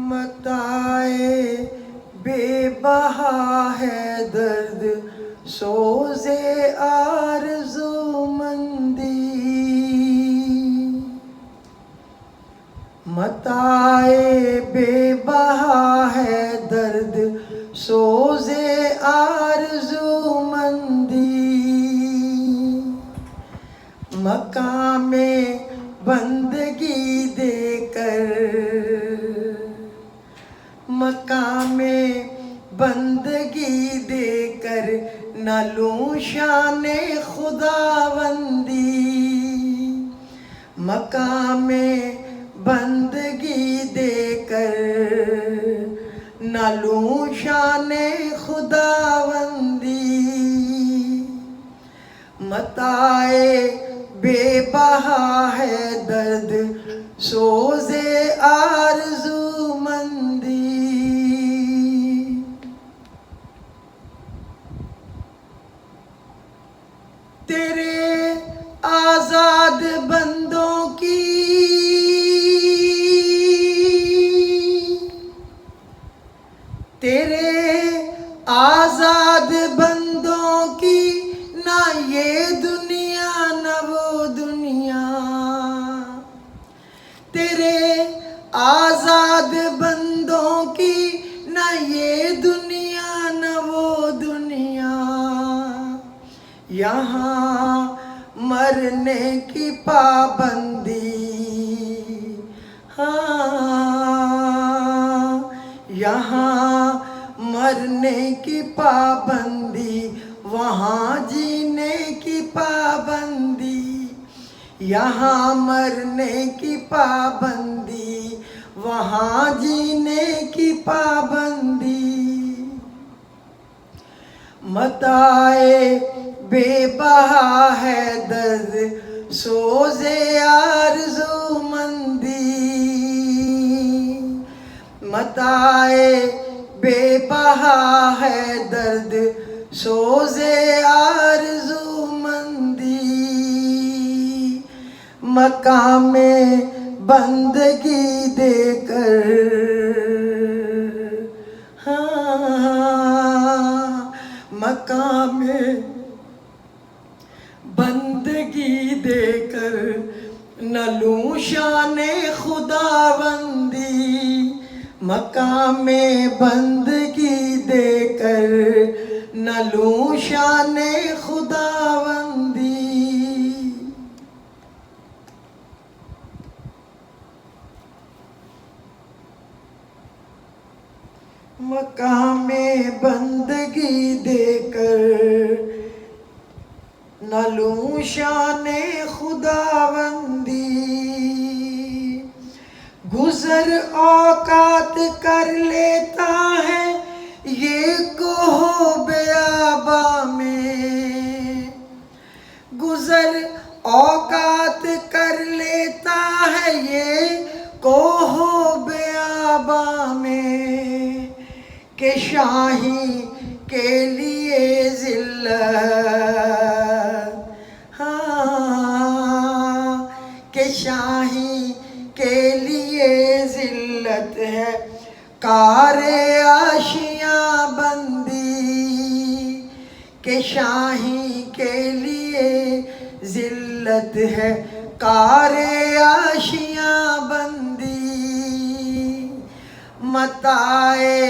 متائے بے بہا ہے درد سوزے آرزو مندی، متائے بے بہا ہے درد سوزے آرزو مندی، مقام بندگی دے کر، مقام بندگی دے کر نہ لوں شان خداوندی، مقام بندگی دے کر نہ لوں شان خداوندی، متائے بے بہا ہے درد سوزے آرزو مندی۔ تیرے آزاد بندوں کی تیرے آزاد بندوں کی نہ یہ دنیا نہ وہ دنیا، تیرے آزاد بندوں کی نہ یہ دنیا نہ وہ دنیا، یہاں مرنے کی پابندی، ہاں یہاں مرنے کی پابندی، وہاں جینے کی پابندی، یہاں مرنے کی پابندی، وہاں جینے کی پابندی، متائے بے بہا ہے درد سوزے آرزو مندی، متائے بے بہا ہے درد سوزے آرزو مندی، مقام بندگی دے کر، مقام بندگی دے کر نہ لوں شان خداوندی، مقام بندگی دے کر نہ لوں شان خداوندی، مقام بندگی دے کر نہ لوں شان خداوندی، گزر اوقات کر لیتا ہے یہ کوہ بیاباں میں، گزر اوقات کر لیتا ہے یہ کوہ بیاباں میں، کہ شاہی کے لیے ذلت، ہاں کہ شاہی کے لیے ذلت ہے کار آشیاں بندی، کہ شاہی کے لیے ذلت ہے کار آشیاں بندی، متائے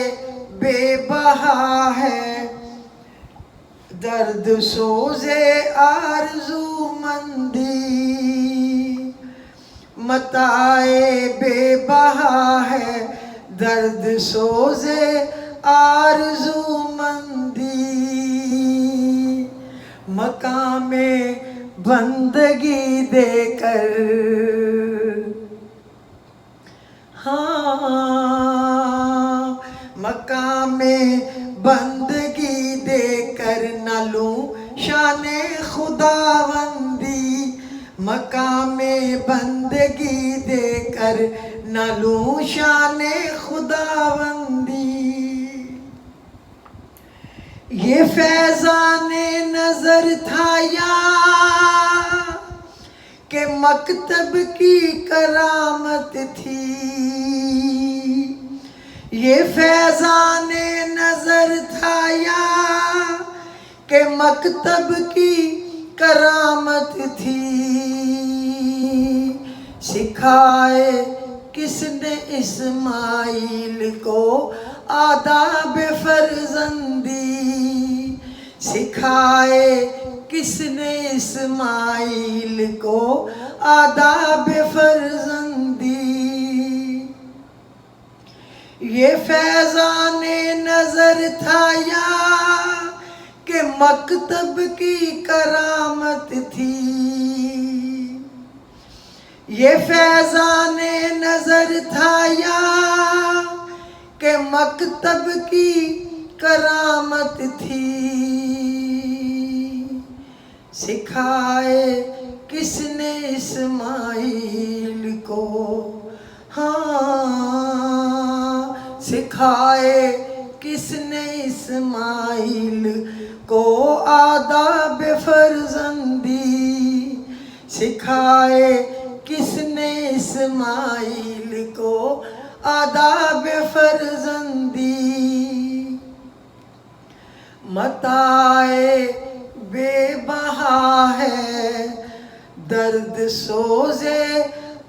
بے بہا ہے درد سوزے آرزو مندی، متائے بے بہا ہے درد سوزے آرزو مندی، مقام بندگی دے کر، ہاں مقام بندگی دے کر نہ لوں شان خداوندی، مقام بندگی دے کر نہ لوں شان خداوندی، یہ فیضان نظر تھا یا کہ مکتب کی کرامت تھی، یہ فیضان نظر تھا یا کہ مکتب کی کرامت تھی، سکھائے کس نے اسماعیل کو آداب فرزندی، سکھائے کس نے اسماعیل کو آداب فرزندی۔ یہ فیضان نظر تھا یا کہ مکتب کی کرامت تھی، یہ فیضان نظر تھا یا کہ مکتب کی کرامت تھی، سکھائے کس نے اسماعیل کو، ہاں سکھائے کس نے اسماعیل کو آداب فرزندی، سکھائے کس نے اسماعیل کو آداب فرزندی۔ متاع بے بہا ہے درد سوز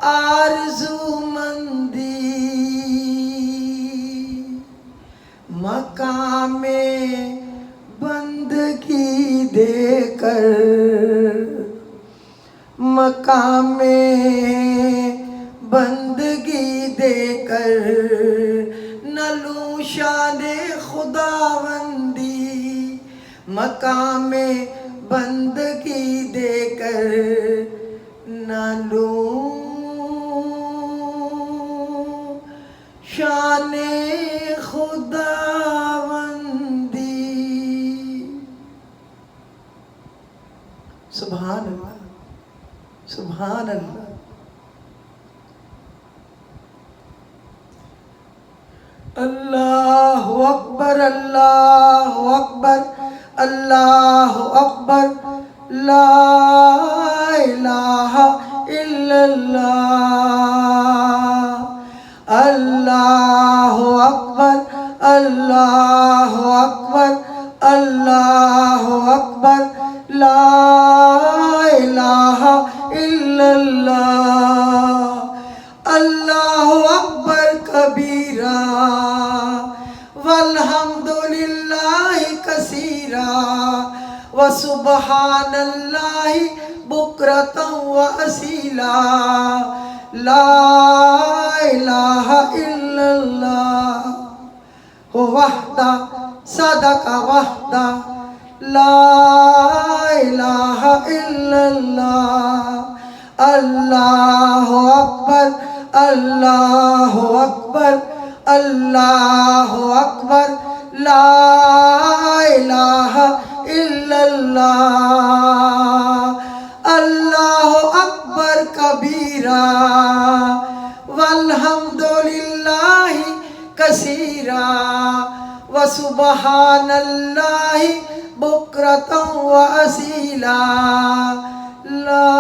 آرزو مندی، مقام بندگی دے کر، مقام بندگی دے کر نہ لوں شان خداوندی، مقام بندگی دے کر نہ لوں شان خداوندی۔ سبحان اللہ، سبحان اللہ۔ اللہ اکبر، اللہ اکبر، اللہ اکبر، لا الہ الا اللہ، اللہ اکبر، اللہ اکبر، اللہ اکبر، لا الہ الا اللہ، اللہ اکبر کبیرا والحمد للہ کثیرا وسبحان اللہ بکرۃ واصیلا، لا الہ الا اللہ وحدہ صدق وحدہ، لا الہ الا اللہ، اللہ اکبر، اللہ اکبر، اللہ اکبر، لا الہ الا اللہ، اللہ اکبر کبیرا والحمد للہ کثیرا وسبحان اللہ بکرۃ واصیلا، لا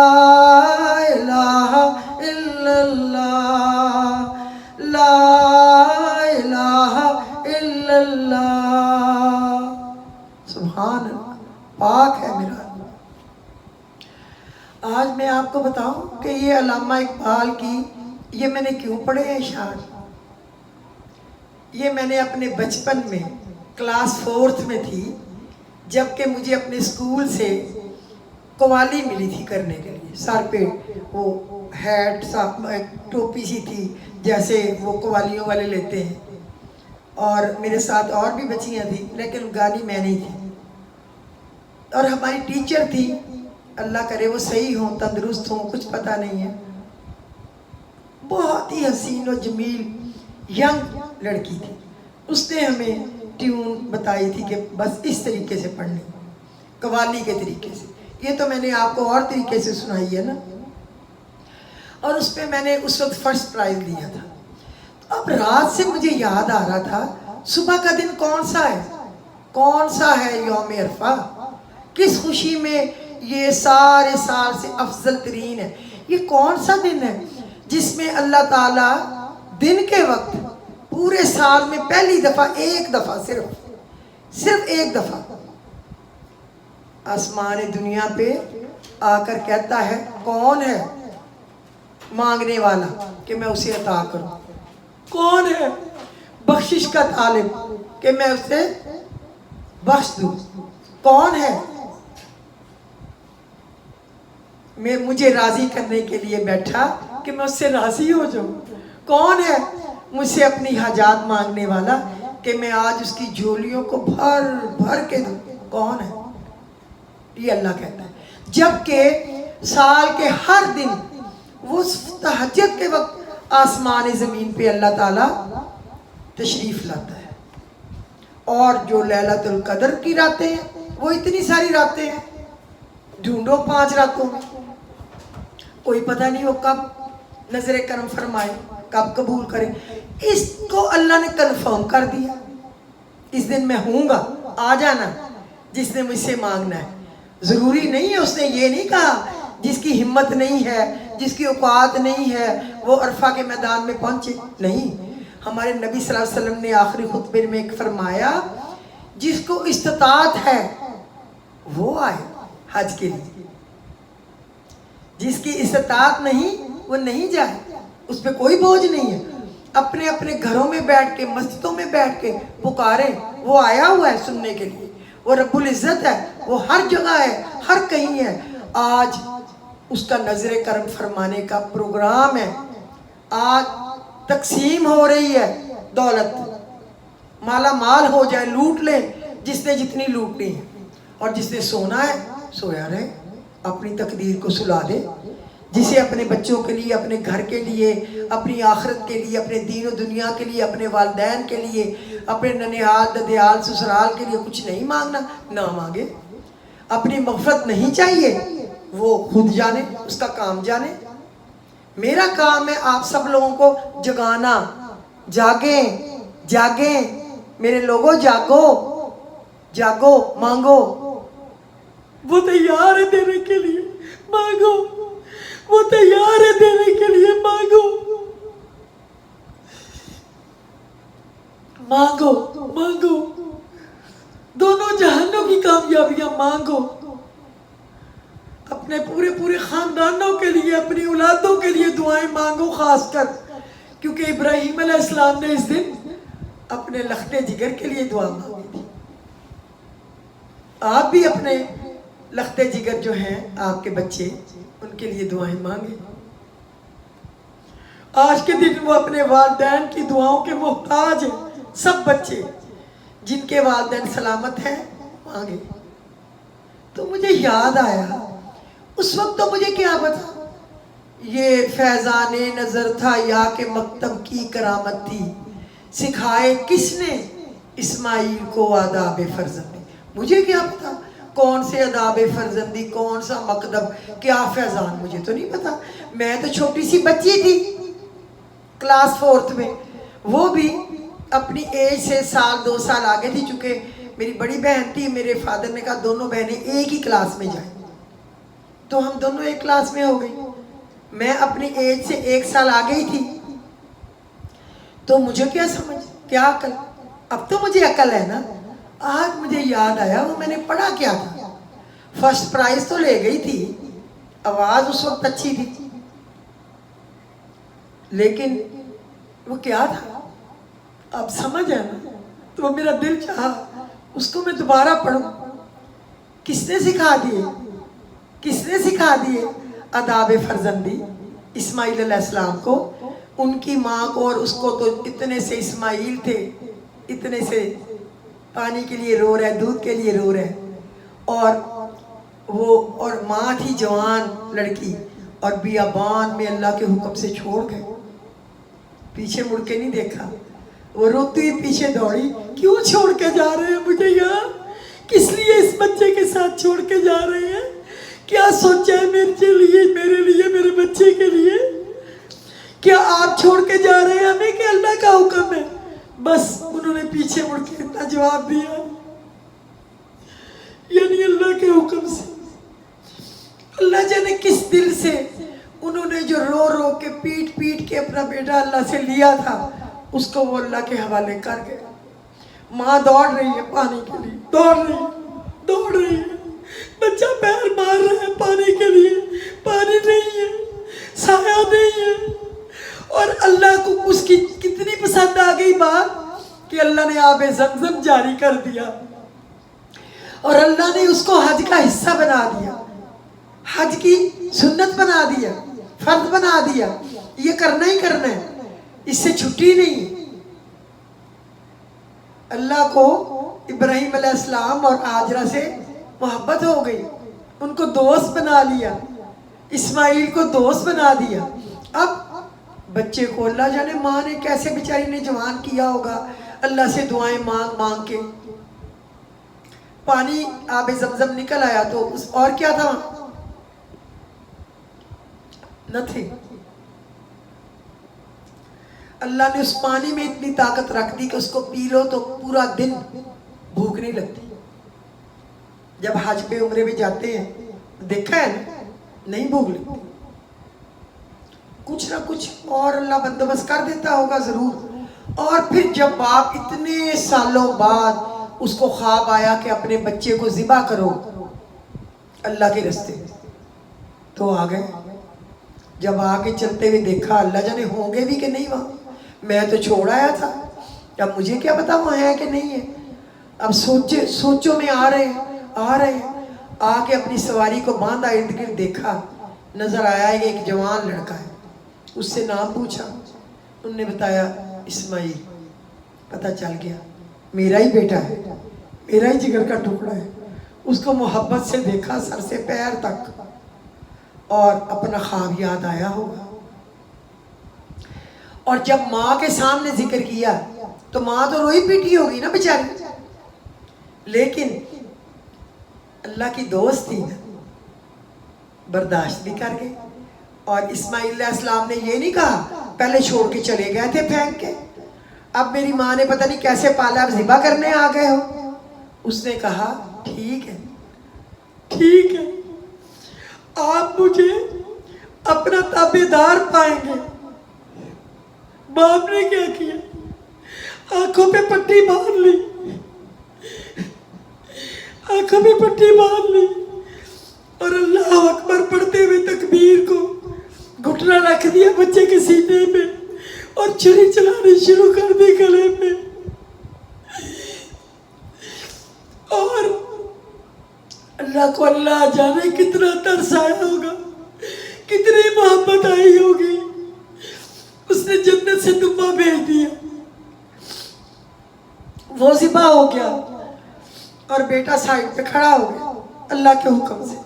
الہ الا اللہ، لا الہ الا اللہ۔ سبحان اللہ، پاک ہے میرا اللہ۔ آج میں آپ کو بتاؤں کہ یہ علامہ اقبال کی یہ میں نے کیوں پڑھے ہیں اشعار، یہ میں نے اپنے بچپن میں کلاس 4 میں تھی، جبکہ مجھے اپنے اسکول سے قوالی ملی تھی کرنے کے لیے، سر پہ وہ ہیٹ سا ٹوپی سی تھی جیسے وہ قوالیوں والے لیتے ہیں، اور میرے ساتھ اور بھی بچیاں تھیں لیکن گانی میں نہیں تھی، اور ہماری ٹیچر تھی، اللہ کرے وہ صحیح ہوں تندرست ہوں کچھ پتہ نہیں ہے، بہت ہی حسین و جمیل ینگ لڑکی تھی، اس نے ہمیں ٹیون بتائی تھی کہ بس اس طریقے سے پڑھنی، قوالی کے طریقے سے۔ یہ تو میں نے آپ کو اور طریقے سے سنائی ہے نا، اور اس پہ میں نے اس وقت فرسٹ پرائز لیا تھا۔ اب رات سے مجھے یاد آ رہا تھا صبح کا دن کون سا ہے، کون سا ہے یوم عرفہ، کس خوشی میں یہ سارے سال سے افضل ترین ہے، یہ کون سا دن ہے جس میں اللہ تعالیٰ دن کے وقت پورے سال میں پہلی دفعہ ایک دفعہ صرف ایک دفعہ آسمان دنیا پہ آ کر کہتا ہے کون ہے مانگنے والا کہ میں اسے عطا کروں، کون ہے بخشش کا طالب کہ میں اسے بخش دوں، کون ہے مجھے راضی کرنے کے لیے بیٹھا کہ میں اس سے راضی ہو جاؤں، کون ہے مجھ سے اپنی حاجات مانگنے والا کہ میں آج اس کی جھولیوں کو بھر بھر کے دوں، کون ہے؟ یہ اللہ کہتا ہے، جبکہ سال کے ہر دن وہ تہجد کے وقت آسمان زمین پہ اللہ تعالیٰ تشریف لاتا ہے، اور جو لیلۃ القدر کی راتیں ہیں وہ اتنی ساری راتیں ہیں، ڈھونڈو 5 راتوں میں، کوئی پتہ نہیں وہ کب نظر کرم فرمائے، کب قبول کرے۔ اس کو اللہ نے کنفرم کر دیا، اس دن میں ہوں گا، آ جانا جس نے مجھ سے مانگنا ہے۔ ضروری نہیں ہے، اس نے یہ نہیں کہا جس کی ہمت نہیں ہے، جس کی اوقات نہیں ہے وہ عرفہ کے میدان میں پہنچے، نہیں۔ ہمارے نبی صلی اللہ علیہ وسلم نے آخری خطبے میں ایک فرمایا جس کو استطاعت ہے وہ آئے حج کے لیے، جس کی استطاعت نہیں وہ نہیں جائے، اس پہ کوئی بوجھ نہیں ہے، اپنے اپنے گھروں میں بیٹھ کے مسجدوں میں بیٹھ کے پکارے، وہ آیا ہوا ہے سننے کے لیے، وہ رب العزت ہے، وہ ہر جگہ ہے، ہر کہیں ہے۔ آج اس کا نظر کرم فرمانے کا پروگرام ہے، آج تقسیم ہو رہی ہے دولت، مالا مال ہو جائے، لوٹ لیں جس نے جتنی لوٹنی ہے، اور جس نے سونا ہے سویا رہے، اپنی تقدیر کو سلا دے، جسے اپنے بچوں کے لیے، اپنے گھر کے لیے، اپنی آخرت کے لیے، اپنے دین و دنیا کے لیے، اپنے والدین کے لیے، اپنے ننیال ددیال سسرال کے لیے کچھ نہیں مانگنا، نہ مانگے۔ اپنی مغفرت نہیں چاہیے، وہ خود جانے، اس کا کام جانے۔ میرا کام ہے آپ سب لوگوں کو جگانا، جاگیں جاگیں میرے لوگوں، جاگو جاگو، مانگو، وہ تیار ہے دینے کے لیے، مانگو، وہ تیار ہے دینے کے لیے، مانگو مانگو مانگو، دونوں جہانوں کی کامیابیاں مانگو، اپنے پورے خاندانوں کے لیے، اپنی اولادوں کے لیے دعائیں مانگو، خاص کر کیونکہ ابراہیم علیہ السلام نے اس دن اپنے لختے جگر کے لیے دعا مانگی تھی۔ آپ بھی اپنے لختے جگر جو ہیں آپ کے بچے، ان کے لیے دعائیں مانگیں۔ آج کے دن وہ اپنے والدین کی دعاؤں کے محتاج ہیں، سب بچے جن کے والدین سلامت ہیں مانگے۔ تو مجھے یاد آیا، اس وقت تو مجھے کیا پتا یہ فیضان نظر تھا یا کہ مکتب کی کرامت تھی، سکھائے کس نے اسماعیل کو آداب فرزندی، مجھے کیا پتا کون سے آداب فرزندی، کون سا مکتب، کیا فیضان، مجھے تو نہیں پتا۔ میں تو چھوٹی سی بچی تھی کلاس 4 میں، وہ بھی اپنی ایج سے 1-2 سال آگے تھی، چونکہ میری بڑی بہن تھی، میرے فادر نے کہا دونوں بہنیں ایک ہی کلاس میں جائیں، تو ہم دونوں ایک کلاس میں ہو گئی۔ میں اپنی ایج سے 1 سال آگے ہی تھی، تو مجھے کیا سمجھ، کیا عقل، اب تو مجھے عقل ہے نا۔ آج مجھے یاد آیا وہ میں نے پڑھا کیا تھا، فرسٹ پرائز تو لے گئی تھی، آواز اس وقت اچھی تھی، لیکن وہ کیا تھا اب سمجھ ہے نا، تو وہ میرا دل چاہا اس کو میں دوبارہ پڑھوں۔ کس نے سکھا دیے، کس نے سکھا دیے آداب فرزندی؟ اسماعیل علیہ السلام کو، ان کی ماں کو، اور اس کو تو اتنے سے اسماعیل تھے، اتنے سے پانی کے لیے رو رہے، دودھ کے لیے رو رہے، اور ماں تھی جوان لڑکی، اور بیابان میں اللہ کے حکم سے چھوڑ گئے، پیچھے مڑ کے نہیں دیکھا، وہ روتی ہوئی پیچھے دوڑی، کیوں چھوڑ کے جا رہے ہیں مجھے یہاں، کس لیے اس بچے کے ساتھ چھوڑ کے جا رہے ہیں، کیا سوچا ہے میرے لیے، میرے بچے کے لیے، کیا آپ چھوڑ کے جا رہے ہیں ہمیں کہ اللہ کا حکم ہے؟ بس انہوں نے پیچھے مڑ کے اتنا جواب دیا، یعنی اللہ کے حکم سے، اللہ جانے کس دل سے انہوں نے جو رو رو کے پیٹ کے اپنا بیٹا اللہ سے لیا تھا، اس کو وہ اللہ کے حوالے کر گیا. ماں دوڑ رہی ہے پانی کے لیے، دوڑ رہی ہے. بچہ پیر مار رہا ہے پانی کے لیے، پانی نہیں ہے، سایہ نہیں ہے. اور اللہ کو اس کی کتنی پسند آ گئی بات کہ اللہ نے آب زمزم جاری کر دیا، اور اللہ نے اس کو حج کا حصہ بنا دیا، حج کی سنت بنا دیا، فرض بنا دیا. یہ کرنا ہی کرنا ہے، اس سے چھٹی نہیں ہے. اللہ کو ابراہیم علیہ السلام اور ہاجرہ سے محبت ہو گئی، ان کو دوست بنا لیا، اسماعیل کو دوست بنا دیا. اب بچے کو اللہ جانے ماں نے کیسے بیچاری نے جوان کیا ہوگا، اللہ سے دعائیں مانگ کے. پانی آب زمزم نکل آیا تو اور کیا تھا؟ نتھنگ. اللہ نے اس پانی میں اتنی طاقت رکھ دی کہ اس کو پی لو تو پورا دن بھوک نہیں لگتی. جب حج پہ عمرے میں جاتے ہیں دیکھا ہے نا، نہیں بھوک لگتی. کچھ نہ کچھ اور اللہ بندوبست کر دیتا ہوگا ضرور. اور پھر جب باپ اتنے سالوں بعد اس کو خواب آیا کہ اپنے بچے کو ذبح کرو اللہ کے راستے، تو آ گئے. جب آگے چلتے ہوئے دیکھا، اللہ جانے ہوں گے بھی کہ نہیں وہاں، میں تو چھوڑ آیا تھا، اب مجھے کیا پتا وہاں ہے کہ نہیں ہے. اب سوچوں میں آ رہے ہیں. آ کے اپنی سواری کو باندھا، ارد گرد دیکھا، نظر آیا کہ ایک جوان لڑکا ہے. اس سے نام پوچھا، انہوں نے بتایا اسماعیل. پتہ چل گیا میرا ہی بیٹا ہے، میرا ہی جگر کا ٹکڑا ہے. اس کو محبت سے دیکھا سر سے پیر تک، اور اپنا خواب یاد آیا ہوگا. اور جب ماں کے سامنے ذکر کیا تو ماں تو روئی پیٹی ہوگی نا بیچاری، لیکن اللہ کی دوست تھی نا، برداشت بھی کر گئی. اور اسماعیل علیہ السلام نے یہ نہیں کہا، پہلے چھوڑ کے چلے گئے تھے پھینک کے، اب میری ماں نے پتہ نہیں کیسے پالا، اب ذبح کرنے آ گئے ہو. اس نے کہا ٹھیک ہے، آپ مجھے اپنا تابع دار پائیں گے. باپ نے کیا کیا؟ آنکھوں پہ پٹی باندھ لی، اور اللہ اکبر پڑھتے ہوئے تکبیر کو گھٹنا رکھ دیا بچے کے سینے پہ، اور چھری چلانی شروع کر دی گلے پہ. اور اللہ کو اللہ جانے کتنا ترس آیا ہوگا، کتنی محبت آئی ہوگی. اس نے جنت سے دمبا بھیج دیا، وہ ذبح ہو گیا، اور بیٹا سائڈ پہ کھڑا ہو گیا اللہ کے حکم سے.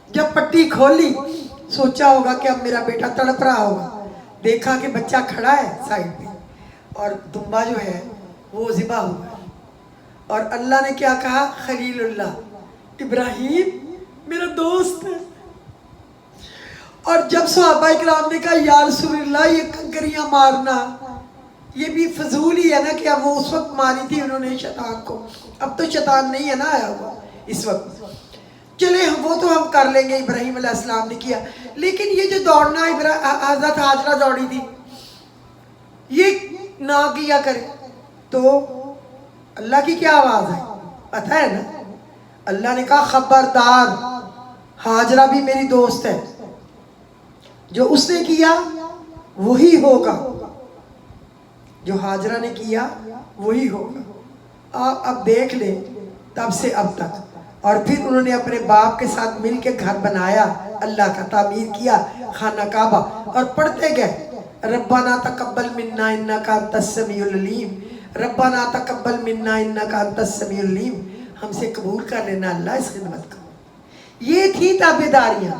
جب پٹی کھولی سوچا ہوگا کہ اب میرا بیٹا تڑپ رہا ہوگا، دیکھا کہ بچہ کھڑا ہے سائڈ پہ، اور دمبا جو ہے وہ ذبح ہوا. اور اللہ نے کیا کہا؟ خلیل اللہ ابراہیم میرا دوست ہے. اور جب صحابہ اکرام نے کہا یا رسول اللہ یہ کنکریاں مارنا یہ بھی فضول ہی ہے نا، کہ اب وہ اس وقت ماری تھی انہوں نے شیطان کو، اب تو شیطان نہیں ہے نا آیا ہوا اس وقت، چلے وہ تو ہم کر لیں گے. ابراہیم علیہ السلام نے کیا. لیکن یہ جو دوڑنا حضرت ہاجرہ دوڑی تھی، یہ نہ کیا کرے تو اللہ کی کیا آواز ہے پتہ ہے نا. اللہ نے کہا خبردار، ہاجرہ بھی میری دوست ہے، جو اس نے کیا وہی ہوگا، جو ہاجرہ نے کیا وہی ہوگا. آپ اب دیکھ لیں تب سے اب تک. اور پھر انہوں نے اپنے باپ کے ساتھ مل کے گھر بنایا، اللہ کا تعمیر کیا، خانہ کعبہ، اور پڑھتے گئے ربنا تقبل منا انک انت السمیع العلیم، ربنا تقبل منا انک انت السمیع العلیم. ہم سے قبول کر لینا اللہ اس خدمت کو. یہ تھی تابعداریاں.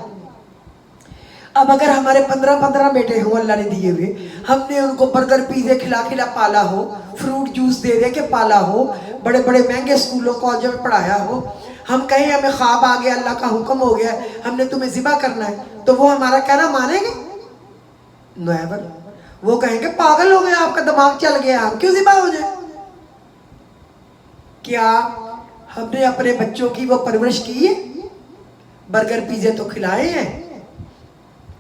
اب اگر ہمارے 15 بیٹے ہوں اللہ نے دیے ہوئے، ہم نے ان کو برگر پیزے کھلا پالا ہو، فروٹ جوس دے کے پالا ہو، بڑے بڑے مہنگے اسکولوں کالجوں میں پڑھایا ہو، ہم کہیں ہمیں خواب آ گیا، اللہ کا حکم ہو گیا، ہم نے تمہیں ذبح کرنا ہے، تو وہ ہمارا کہنا مانیں گے؟ نیور. وہ کہیں گے پاگل ہو گئے، آپ کا دماغ چل گیا، ہم کیوں ذبح ہو جائیں؟ کیا ہم نے اپنے بچوں کی وہ پرورش کی ہے؟ برگر پیزے تو کھلائے ہیں،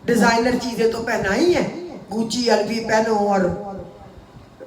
ڈیزائنر چیزیں تو پہنائی ہیں، گوچی الوی پہنو اور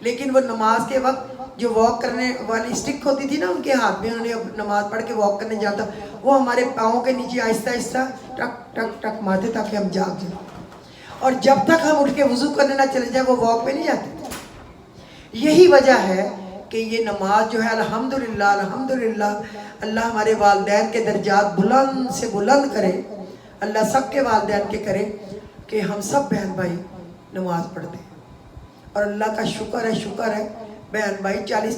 لیکن وہ نماز کے وقت جو واک کرنے والی اسٹک ہوتی تھی نا ان کے ہاتھ میں، انہوں نے نماز پڑھ کے واک کرنے جاتا، وہ ہمارے پاؤں کے نیچے آہستہ آہستہ ٹک ٹک ٹک مارتے تاکہ ہم جاگ جائیں، اور جب تک ہم اٹھ کے وضو کرنے نہ چلے جائیں وہ واک پہ نہیں جاتے تھے۔ یہی وجہ ہے کہ یہ نماز جو ہے الحمدللہ الحمدللہ، اللہ ہمارے والدین کے درجات بلند سے بلند کرے، اللہ سب کے والدین کے کرے کہ ہم سب بہن بھائی نماز پڑھتے ہیں، اور اللہ کا شکر ہے بہن بھائی 40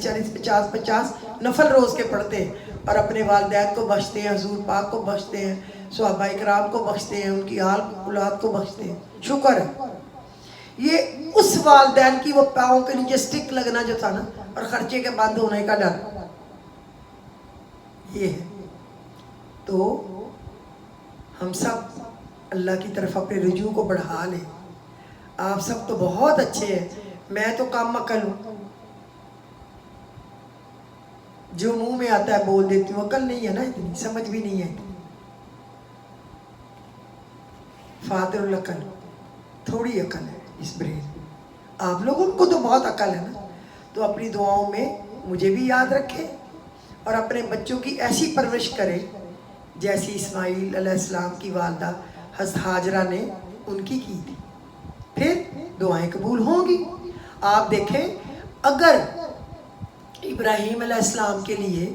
50 نفل روز کے پڑھتے ہیں اور اپنے والدین کو بخشتے ہیں، حضور پاک کو بخشتے ہیں، صحابہ کرام کو بخشتے ہیں، ان کی آل اولاد کو بخشتے ہیں۔ شکر ہے یہ اس والدین کی وہ پاؤں کے نیچے سٹک لگنا جو تھا نا اور خرچے کے بند ہونے کا ڈر، یہ ہے۔ تو ہم سب اللہ کی طرف اپنے رجوع کو بڑھا لیں۔ آپ سب تو بہت اچھے ہیں، میں تو کم عقل ہوں، جو منہ میں آتا ہے بول دیتی ہوں، عقل نہیں ہے نا اتنی، سمجھ بھی نہیں ہے اتنی، فاتر العقل، تھوڑی عقل ہے اس برین۔ آپ لوگوں کو تو بہت عقل ہے نا، تو اپنی دعاؤں میں مجھے بھی یاد رکھیں اور اپنے بچوں کی ایسی پرورش کریں جیسی اسماعیل علیہ السلام کی والدہ حضرت ہاجرہ نے ان کی تھی، پھر دعائیں قبول ہوں گی۔ آپ دیکھیں اگر ابراہیم علیہ السلام کے لیے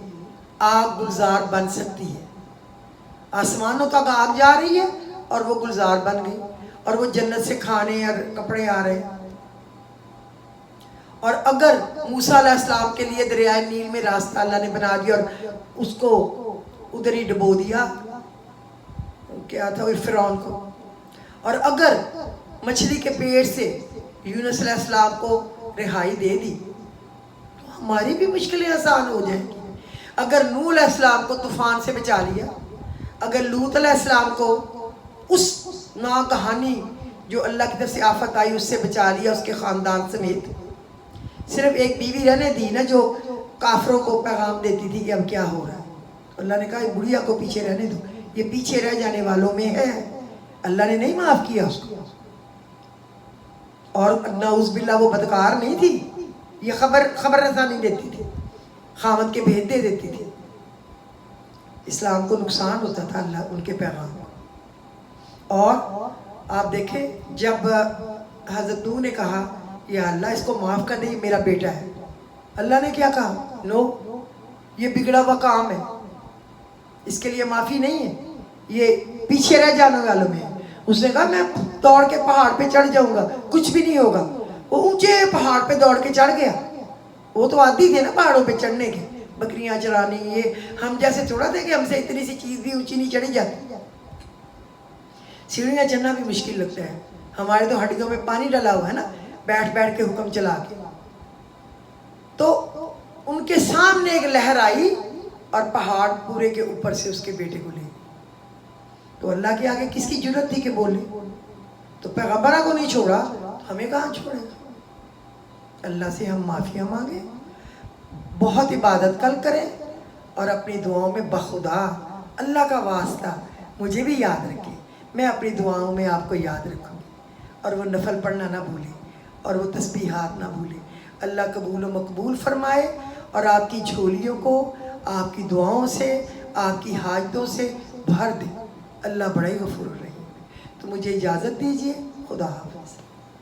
آگ گلزار بن سکتی ہے، آسمانوں تک آگ جا رہی ہے اور وہ گلزار بن گئی، اور وہ جنت سے کھانے اور کپڑے آ رہے ہیں، اور اگر موسیٰ علیہ السلام کے لیے دریائے نیل میں راستہ اللہ نے بنا دیا اور اس کو ادھر ہی ڈبو دیا، کیا تھا وہ فرعون کو، اور اگر مچھلی کے پیٹ سے یونس علیہ السلام کو رہائی دے دی تو ہماری بھی مشکلیں آسان ہو جائیں گی۔ اگر نوح علیہ السلام کو طوفان سے بچا لیا، اگر لوط علیہ السلام کو اس ناگہانی جو اللہ کی طرف سے آفت آئی اس سے بچا لیا، اس کے خاندان سمیت، صرف ایک بیوی رہنے دی نا جو کافروں کو پیغام دیتی تھی کہ اب کیا ہو رہا ہے، اللہ نے کہا یہ بڑھیا کو پیچھے رہنے دو، یہ پیچھے رہ جانے والوں میں ہے، اللہ نے نہیں معاف کیا اس کو، اور نعوذ باللہ وہ بدکار نہیں تھی، یہ خبر رسا نہیں دیتی تھی، خامد کے بھید دے دیتی تھی، اسلام کو نقصان ہوتا تھا اللہ ان کے پیغام کو۔ اور آپ دیکھیں جب حضرت نوح نے کہا یا اللہ اس کو معاف کر دے، یہ میرا بیٹا ہے، اللہ نے کیا کہا؟ نو، یہ بگڑا ہوا کام ہے، اس کے لیے معافی نہیں ہے، یہ پیچھے رہ جانے والوں میں ہے۔ اس نے کہا میں دوڑ کے پہاڑ پہ چڑھ جاؤں گا، کچھ بھی نہیں ہوگا۔ وہ اونچے پہاڑ پہ دوڑ کے چڑھ گیا، وہ تو عادی تھے نا پہاڑوں پہ چڑھنے کے، بکریاں چرانی، یہ ہم جیسے تھوڑا تھے کہ ہم سے اتنی سی چیز بھی اونچی نہیں چڑھی جاتی، سیڑھیاں چڑھنا بھی مشکل لگتا ہے، ہمارے تو ہڈیوں میں پانی ڈلا ہوا ہے نا، بیٹھ بیٹھ کے حکم چلا کے۔ تو ان کے سامنے ایک لہر آئی اور پہاڑ پورے کے اوپر سے اس کے بیٹے کو لے گئی، تو اللہ کے آگے کس کی جرت تھی کہ بولے؟ تو پیغمبرہ کو نہیں چھوڑا، ہمیں کہاں چھوڑے گا؟ اللہ سے ہم معافیاں مانگیں، بہت عبادت کل کریں، اور اپنی دعاؤں میں بخدا اللہ کا واسطہ مجھے بھی یاد رکھیں، میں اپنی دعاؤں میں آپ کو یاد رکھوں گی، اور وہ نفل پڑھنا نہ بھولیں اور وہ تسبیحات نہ بھولیں۔ اللہ قبول و مقبول فرمائے اور آپ کی جھولیوں کو آپ کی دعاؤں سے، آپ کی حاجتوں سے بھر دے۔ اللہ بڑا ہی غفور الرحیم ہے۔ تو مجھے اجازت دیجیے، خدا حافظ۔